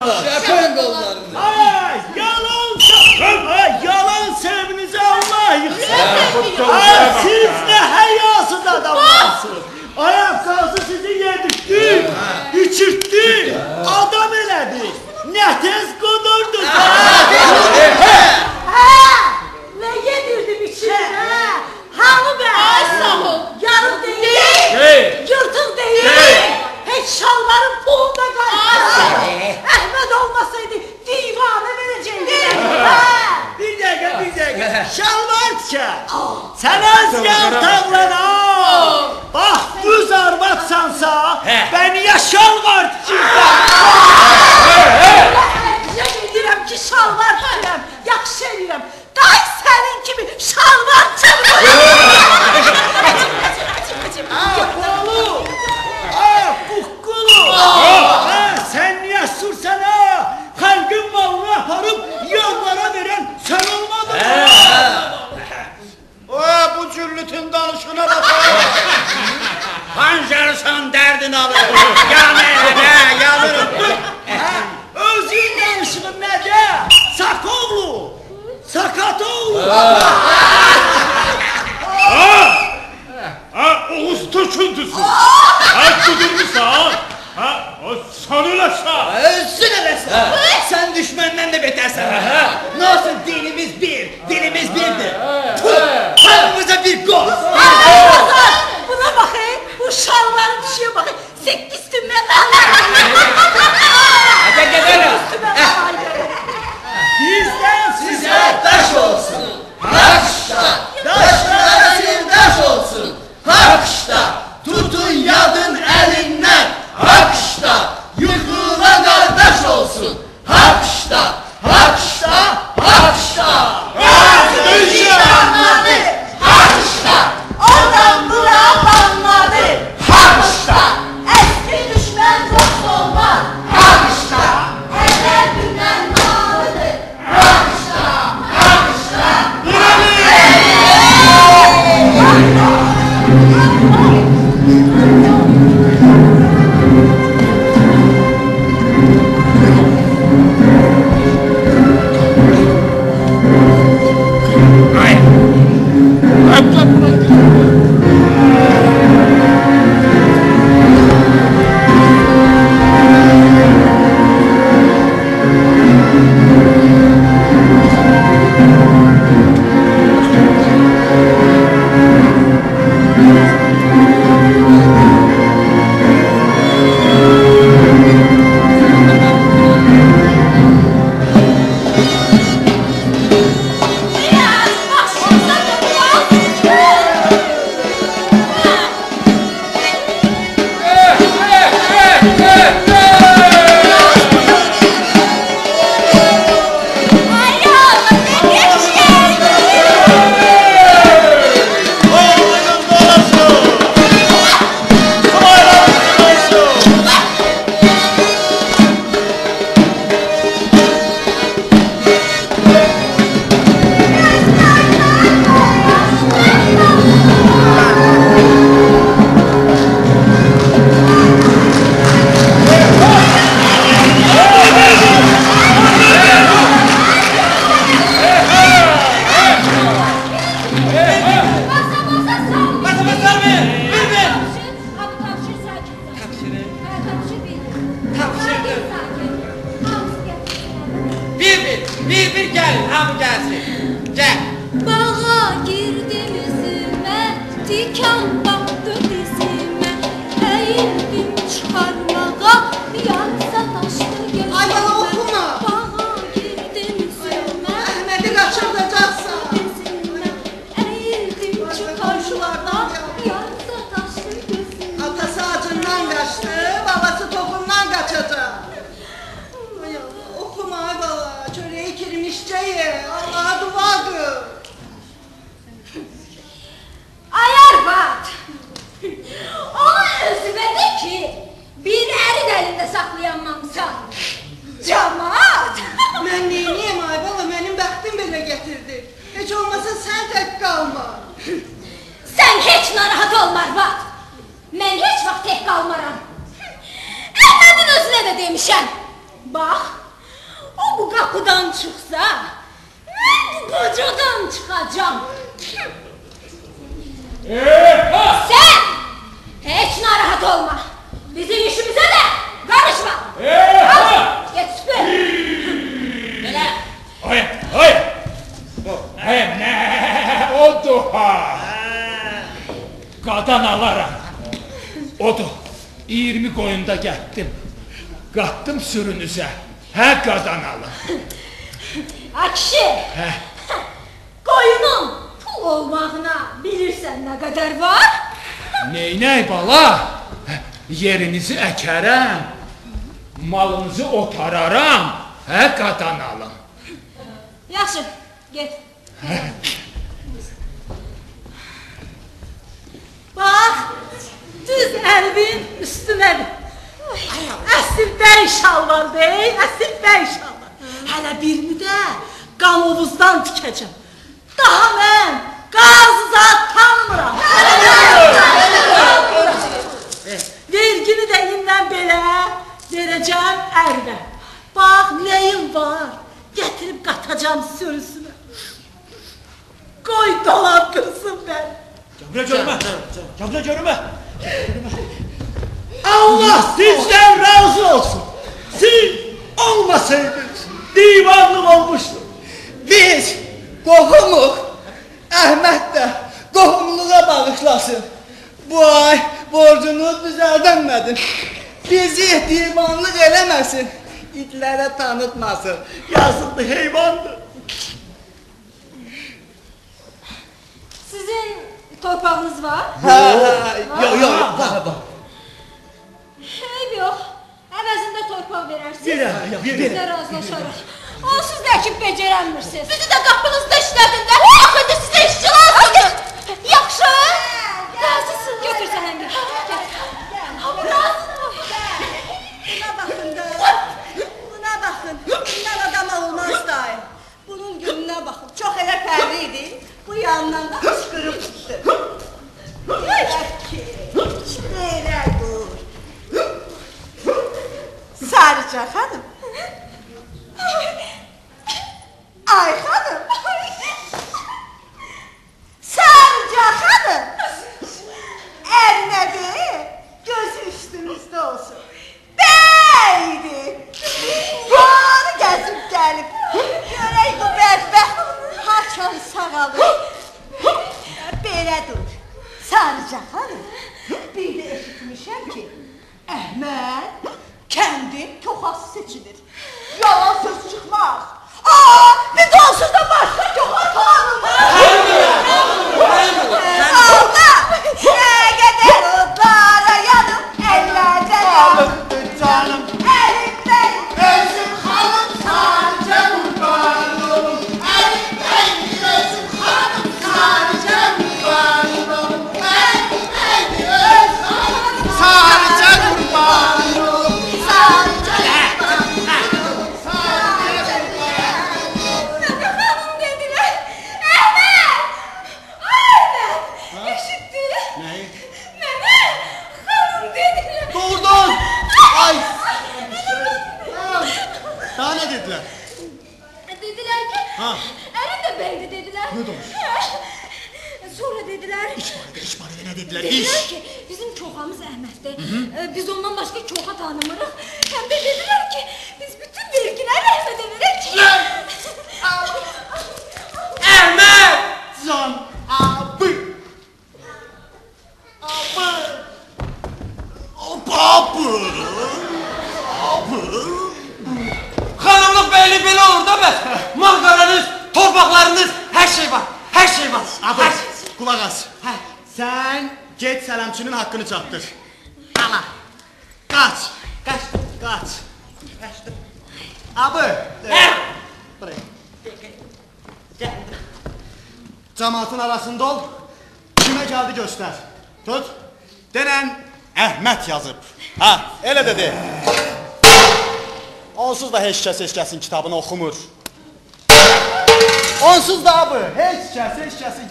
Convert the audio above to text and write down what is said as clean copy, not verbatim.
Şapın kollarını. Ay, yalan sevinize Allah yıksın. Siz ne hayasız adamlarsınız. Ayakkabısı sizi yedirtti, içirtti, adam elədi. Ne tez kudurdu. Ne yedirdim içine? Hanı be? Ay sağ ol. Yarım değil, yırtık değil. Hiç şalvarın pulunda kaçtı. Ahmet olmasaydı divane verecektim. Bir dakika. Şalvar çıkar. Sen az yaltağlan ha. Bak düz arvatsansa ben ya şalvar çıkar. Yemin edirəm ki şalvar çıkıram. Yaxşı edirəm. Day senin gibi şalvar çıkıram. Kulu. Kukkulu. Sen niye sürsen ha? Kalbin malını aparıp yollara veren sen olmadın mı? Bu cürlütün danışına bakalım. Pancarsan derdin alır. Yanırım. Özün danışığın nədə? Sakoğlu. Sakatoğlu. Oğuz töküntüsü. Kudurmuşsan. O sanılaşa. Ölsün eləsən. Sen düşmenden de betersen. Nasıl dinimiz bir, dilimiz birdir. Halımıza bir gol. Buna bakayım. Bu şalvarın düşüyor bakayım. 8 tümden Hadi gidelim. Bizden size Taş olsun. Hakşta. Taşlara sirdaş olsun. Hakşta. Tutun yadın elinden. Hakşta. Yıkıla kardeş olsun. Hakşta. Hakşta. Hakşta. anladı. Hakşta. Oradan buraya banladı. Hakşta. Eski düşman dost olmaz. Hakşta. Eller günden malıdır. Bir gel. Hamı gelsin. Gel. Bağa girdim üzüme, diken battı dizime. Eğildim çıkarmağa, yansa taştı gözüme. Ay bana okuma. Bağa girdim üzüme, Ahmet'i kaçırtacaksın. dizime. Eğildim çıkarmağa, yansa taştı gözüme. Atası acından kaçtı, babası topundan kaçacak. Ay Allah, okuma ay bala, çöreği kirmişçe ye, Allah'a dua kıl. Ayar bat! Onu özüme de ki, bir erin elinde saklayanmamsan. Cemaat! Mən neyniyim ay bala, mənim bəxtim belə gətirdi. Heç olmasa sən tək qalma. Sen hiç narahat olma Arvad. Ben hiç vaxt tek kalmaram. Ahmet'in özüne de demişəm. Bax, o bu qapıdan çıxsa, mən bu qocadan çıxacam. Sən heç narahat olma. Bizim işimizə də qarışma. Get süpür. Belə. Nə odur ha? Qadan alaram. Odur. 20 qoyunda gətdim. Qatdım sürünüzə. Hə qadan alın. Ha kişi. Qoyunun pul olmağına bilirsən nə qədər var? Neynək bala? Yerinizi əkərəm. Malınızı otararam. Hə qadan alın. Yaxşı, get. Bax, düz əlbin üstünədir. Əsl bəy şalvardır, əsl bəy şalvar. Hələ birini də qamovuzdan tikəcəm. Daha mən qazı zat tanımıram. Vergini də indən belə verəcəm ərvə. Bax, nəyim var, gətirib qatacam sürüsünə. Qoy dolandırsın mən. Kabla görme. Allah sizden razı olsun. Siz olmasaydınız divanlım olmuştum. Biz qohumuq. Əhməd də qohumluğa bağışlasın. Bu ay borcunu düzəldənmədin. Bizi divanlıq eləməsin. İtlərə tanıtmasın. Yazıklı heyvandı. Sizin torpağınız var? Yok. Eyb yox. Əvəzində torpaq verərsiniz. Verər. Bizə razılaşarıq. Onsuz da əkib becərənmirsiniz. Bizi də qapınızda işlədin də. Axı da sizə işçi lazımdır. Yaxşı. Razısın. Götür səhəngi. Buna baxın da. Buna baxın. Bundan adam olmaz da. Bunun gününə baxın. Çox elə fərli idi. Bu yandan da qışqırıb tutdu. Deyək ki, belə dur. Sarıca xanım. Ay xanım. Sarıca xanım. Ərnəbi gözü üstümüzdə olsun. Bəydi. Var gəzib gəlib. Görək bu bədbəxt haçan sağalır. Belə dur. Sarıca xanım. Bir də eşitmişəm ki, Əhməd kəndin koxası seçilir. Yalan söz çıxmaz. Biz onsuz da başqa koxa tanımır. Allah! Nə qədər odlara yanım, əllərdə yanım. Canım. Əlimdən Özüm xanım sarıca qurbanım. Əlimdən özüm xanım sarıca qurbanım. Əlimdən öz xanım sarıca qurbanım. Xanım dedilər. Əhməd! Əhməd! Eşitdin? Nəyi? Mənə xanım dedilər. Doğrudan. Ay. Daha ne dediler? Dediler ki, Ha. Ərim də bəydi dediler. Ne demiş? Sonra dediler. İş barədə nə dedilər? Dediler ki, bizim koxamız Əhməddir. Biz ondan başqa koxa tanımırıq. Həm də dediler ki, biz bütün vergiləri Əhmədə verək. Əhməd! Can abi. Xanımlıq bəyli belə olur da bəs. Mal-qaranız, torpaqlarınız, hər şey var. Hər şey var. Abi Hər şey. kulak as. Sen get sələmçinin hakkını çatdır. Ala. Kaç. Qaç. Kaç. Abi. Hə. Buraya. Cemaatın arasında ol. Kime geldi göster. Tut. Denen Əhməd yazıb. Ha, elə dedi. Onsuz da heç kəsin kitabını oxumur. Onsuz da abi, heç kəsin